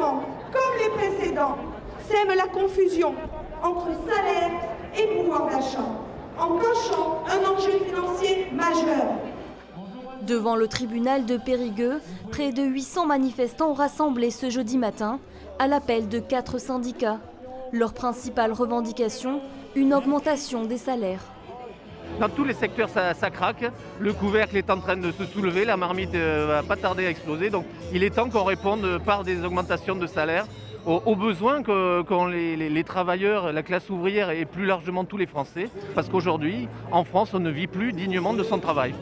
gouvernement, comme les précédents, sème la confusion entre salaire et pouvoir d'achat, en cachant un enjeu financier majeur. Devant le tribunal de Périgueux, près de 800 manifestants ont rassemblé ce jeudi matin à l'appel de 4 syndicats. Leur principale revendication, une augmentation des salaires. Dans tous les secteurs, ça craque. Le couvercle est en train de se soulever, la marmite va pas tarder à exploser. Donc il est temps qu'on réponde par des augmentations de salaire aux besoins qu'ont les travailleurs, la classe ouvrière et plus largement tous les Français. Parce qu'aujourd'hui, en France, on ne vit plus dignement de son travail.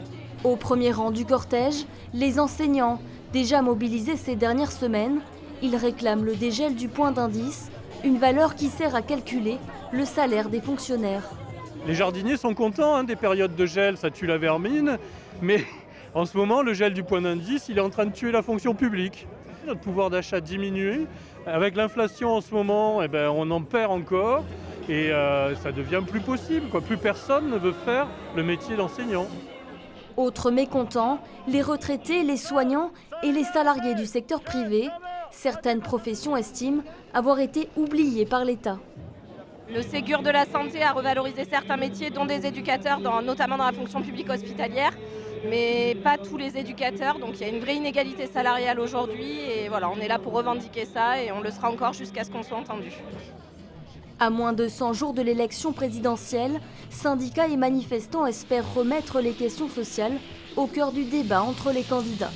Au premier rang du cortège, les enseignants, déjà mobilisés ces dernières semaines, ils réclament le dégel du point d'indice, une valeur qui sert à calculer le salaire des fonctionnaires. Les jardiniers sont contents des périodes de gel, ça tue la vermine, mais en ce moment, le gel du point d'indice, il est en train de tuer la fonction publique. Notre pouvoir d'achat diminue. Avec l'inflation en ce moment, on en perd encore et ça devient plus possible. Plus personne ne veut faire le métier d'enseignant. Autres mécontents, les retraités, les soignants et les salariés du secteur privé. Certaines professions estiment avoir été oubliées par l'État. Le Ségur de la santé a revalorisé certains métiers, dont des éducateurs, notamment dans la fonction publique hospitalière, mais pas tous les éducateurs. Donc il y a une vraie inégalité salariale aujourd'hui et voilà, on est là pour revendiquer ça et on le sera encore jusqu'à ce qu'on soit entendu. À moins de 100 jours de l'élection présidentielle, syndicats et manifestants espèrent remettre les questions sociales au cœur du débat entre les candidats.